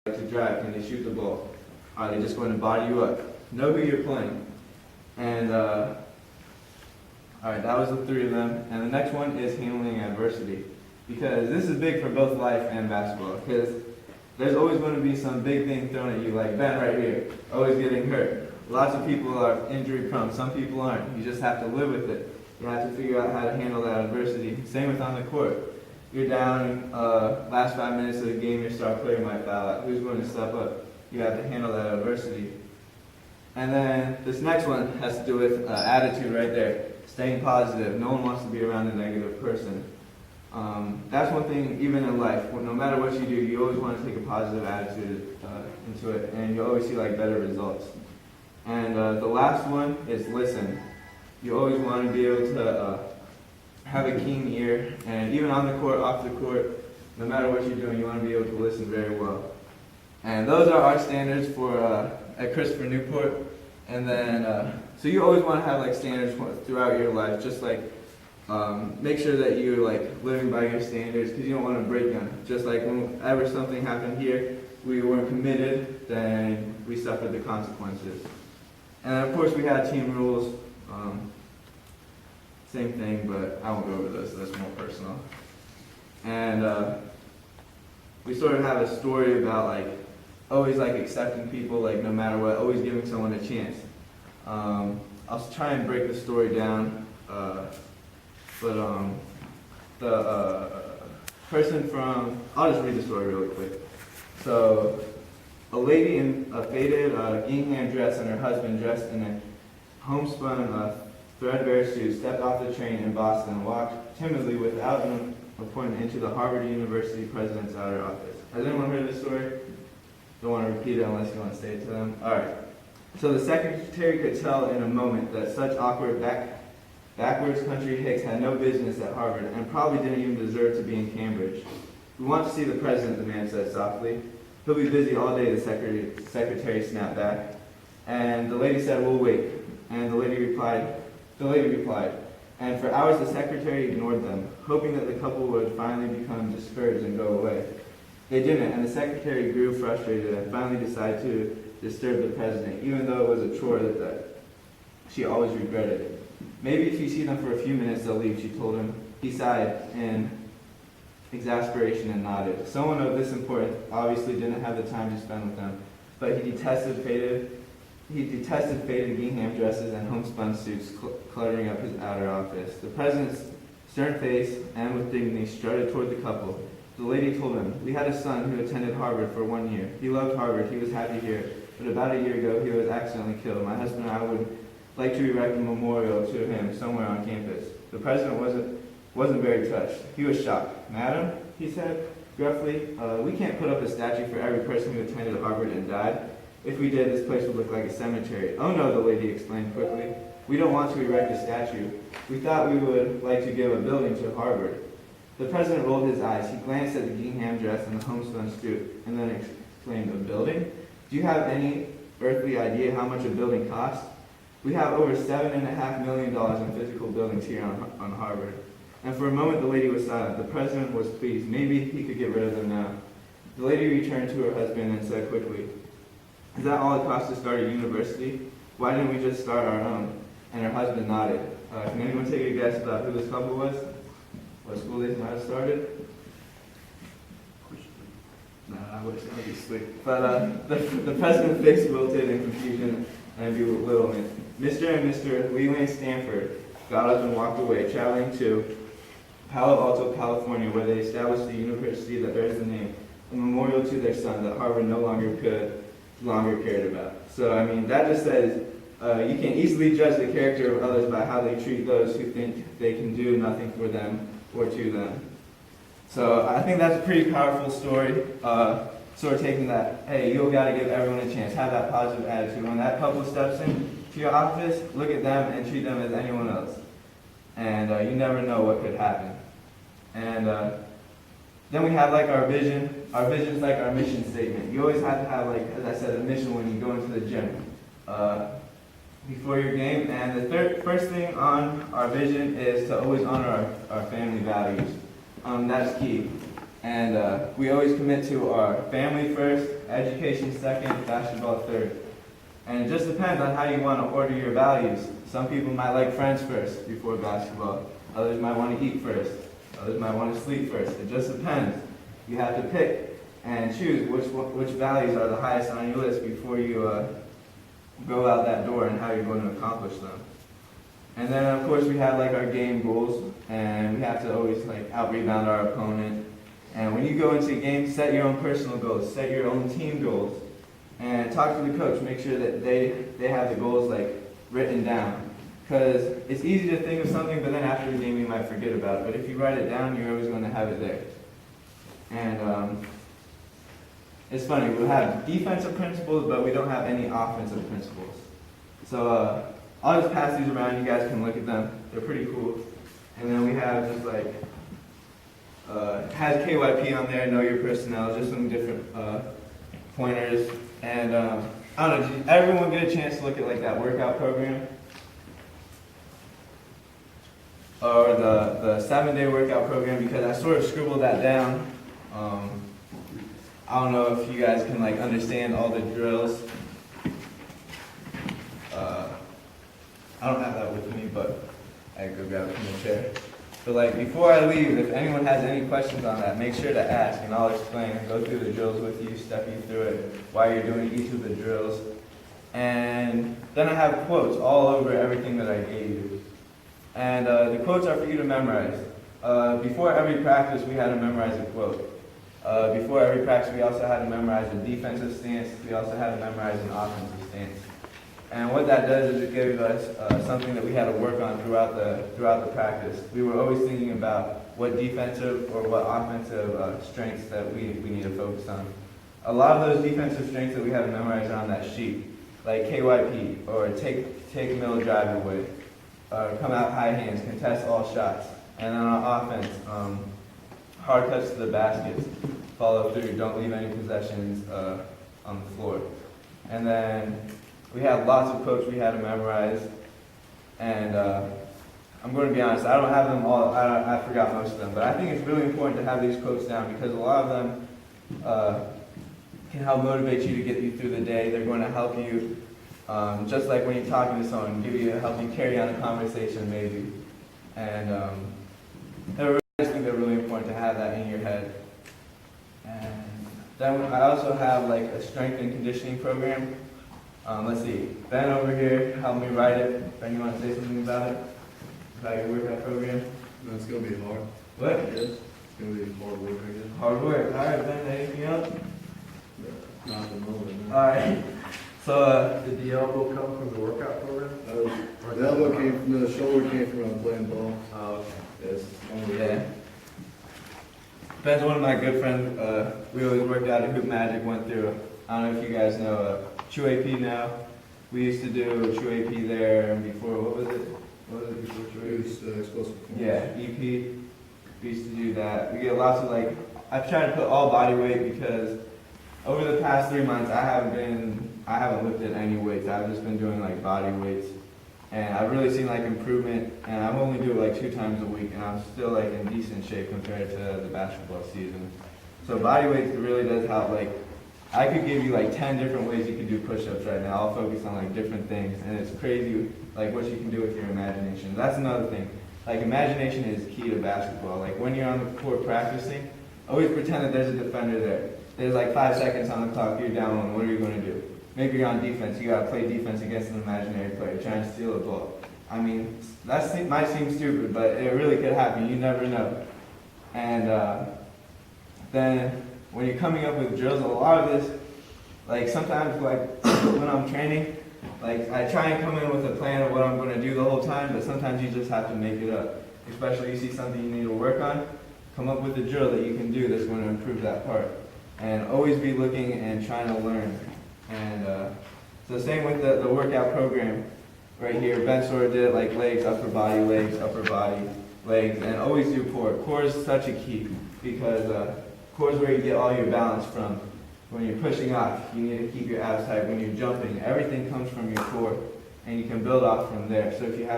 to drive, can they shoot the ball? Are they just going to body you up? Know who you're playing. And, all right, that was the three of them. And the next one is handling adversity. Because this is big for both life and basketball. Because there's always going to be some big thing thrown at you, like Ben right here, always getting hurt. Lots of people are injury prone, some people aren't. You just have to live with it. You have to figure out how to handle that adversity. Same with on the court. You're down, last 5 minutes of the game, your star player might foul out. Who's going to step up? You have to handle that adversity. And then this next one has to do with attitude right there. Staying positive. No one wants to be around a negative person. That's one thing, even in life. No matter what you do, you always want to take a positive attitude into it, and you always see like better results. And the last one is listen. You always want to be able to have a keen ear, and even on the court, off the court, no matter what you're doing, you want to be able to listen very well. And those are our standards for at Christopher Newport. And then, so you always want to have like standards throughout your life, just like make sure that you're like living by your standards, because you don't want to break them. Just like whenever something happened here, we weren't committed, then we suffered the consequences. And of course we had team rules, same thing, but I won't go over those, so that's more personal. And we sort of have a story about like always like accepting people, like no matter what, always giving someone a chance. I'll try and break the story down, but the person from, I'll just read the story really quick. So a lady in a faded gingham dress and her husband dressed in a homespun threadbare suit stepped off the train in Boston and walked timidly without an appointment into the Harvard University president's outer office. Has anyone heard this story? Don't want to repeat it unless you want to say it to them. All right. So the secretary could tell in a moment that such awkward backwards country hicks had no business at Harvard and probably didn't even deserve to be in Cambridge. We want to see the president, the man said softly. He'll be busy all day, the secretary snapped back. And the lady said, we'll wait. And the lady replied, and for hours the secretary ignored them, hoping that the couple would finally become discouraged and go away. They didn't, and the secretary grew frustrated and finally decided to disturb the president, even though it was a chore that she always regretted. Maybe if you see them for a few minutes, they'll leave, she told him. He sighed in exasperation and nodded. Someone of this importance obviously didn't have the time to spend with them, but he detested faded gingham dresses and homespun suits cluttering up his outer office. The president's stern face and with dignity strutted toward the couple. The lady told him, we had a son who attended Harvard for 1 year. He loved Harvard, he was happy here, but about a year ago he was accidentally killed. My husband and I would like to erect a memorial to him somewhere on campus. The president wasn't very touched. He was shocked. Madam, he said gruffly, we can't put up a statue for every person who attended Harvard and died. If we did, this place would look like a cemetery. Oh no, the lady explained quickly. We don't want to erect a statue. We thought we would like to give a building to Harvard. The president rolled his eyes. He glanced at the gingham dress and the homespun suit, and then exclaimed, a building? Do you have any earthly idea how much a building costs? We have over $7.5 million in physical buildings here on Harvard. And for a moment the lady was silent. The president was pleased. Maybe he could get rid of them now. The lady returned to her husband and said quickly, is that all it costs to start a university? Why didn't we just start our own? And her husband nodded. Can anyone take a guess about who this couple was? What school they might have started? Nah, I wish that would be slick. But the president's face wilted in confusion and bewilderment. Mr. and Mr. Leland Stanford got up and walked away, traveling to Palo Alto, California, where they established the university that bears the name, a memorial to their son that Harvard no longer cared about. So, I mean, that just says you can easily judge the character of others by how they treat those who think they can do nothing for them or to them. So I think that's a pretty powerful story, sort of taking that, hey, you got to give everyone a chance, have that positive attitude. When that couple steps into your office, look at them and treat them as anyone else. And you never know what could happen. And then we have like our vision. Our vision is like our mission statement. You always have to have, like, as I said, a mission when you go into the gym before your game. And the first thing on our vision is to always honor our family values. That's key. And we always commit to our family first, education second, basketball third. And it just depends on how you want to order your values. Some people might like friends first before basketball. Others might want to eat first. Others might want to sleep first. It just depends. You have to pick and choose which values are the highest on your list before you go out that door and how you're going to accomplish them. And then of course we have like our game goals, and we have to always like out-rebound our opponent. And when you go into a game, set your own personal goals, set your own team goals, and talk to the coach. Make sure that they have the goals like written down. Because it's easy to think of something, but then after the game you might forget about it. But if you write it down, you're always going to have it there. And it's funny, we'll have defensive principles, but we don't have any offensive principles. So I'll just pass these around, you guys can look at them. They're pretty cool. And then we have just like, has KYP on there, know your personnel, just some different pointers. And I don't know, did everyone get a chance to look at like that workout program? Or the 7-day workout program, because I sort of scribbled that down. I don't know if you guys can like understand all the drills. I don't have that with me, but I can go grab it from the chair. But like before I leave, if anyone has any questions on that, make sure to ask, and I'll explain and go through the drills with you, step you through it, why you're doing each of the drills. And then I have quotes all over everything that I gave you. And the quotes are for you to memorize. Before every practice, we had to memorize a quote. Before every practice, we also had to memorize a defensive stance. We also had to memorize an offensive stance. And what that does is it gives us something that we had to work on throughout the practice. We were always thinking about what defensive or what offensive strengths that we need to focus on. A lot of those defensive strengths that we had to memorize are on that sheet, like KYP, or take middle drive away, come out high hands, contest all shots. And then on offense, hard cuts to the baskets, follow through, don't leave any possessions on the floor. And then we had lots of quotes we had to memorize, and I'm going to be honest, I don't have them all, I forgot most of them, but I think it's really important to have these quotes down because a lot of them can help motivate you to get you through the day. They're going to help you, just like when you're talking to someone, help you carry on a conversation maybe. And I just think they're really important to have that in your head. And then I also have like a strength and conditioning program. Let's see, Ben over here helped me write it. Ben, you want to say something about it? About your workout program? No, it's going to be hard. What? Yes. It's going to be hard work, I guess. Hard work. All right, Ben, anything else? Not at the moment. No. All right. So, Did the elbow come from the workout program? The elbow came from, the shoulder came from playing ball. Oh, okay. Yes. yeah. Ben's one of my good friends. We always worked out at Hoop Magic, went through, I don't know if you guys know, True AP now. We used to do True AP there before, what was it? What was it before True It AP? was explosive performance. Yeah, EP. We used to do that. We get lots of like, I've tried to put all body weight because over the past 3 months I haven't lifted any weights. I've just been doing like body weights. And I've really seen like improvement, and I'm only doing like 2 times a week, and I'm still like in decent shape compared to the basketball season. So body weight really does help. Like, I could give you like 10 different ways you can do push-ups right now. I'll focus on like different things, and it's crazy like what you can do with your imagination. That's another thing. Like imagination is key to basketball. Like when you're on the court practicing, always pretend that there's a defender there. There's like 5 seconds on the clock, you're down one, what are you going to do? Maybe you're on defense, you gotta play defense against an imaginary player, trying to steal a ball. I mean, that might seem stupid, but it really could happen, you never know. And then when you're coming up with drills, a lot of this, like sometimes like when I'm training, like I try and come in with a plan of what I'm gonna do the whole time, but sometimes you just have to make it up. Especially you see something you need to work on, come up with a drill that you can do that's gonna improve that part. And always be looking and trying to learn. And so same with the workout program right here. Ben sort of did it like legs, upper body, legs, and always do core. Core is such a key because core is where you get all your balance from. When you're pushing off, you need to keep your abs tight. When you're jumping, everything comes from your core, and you can build off from there. So if you have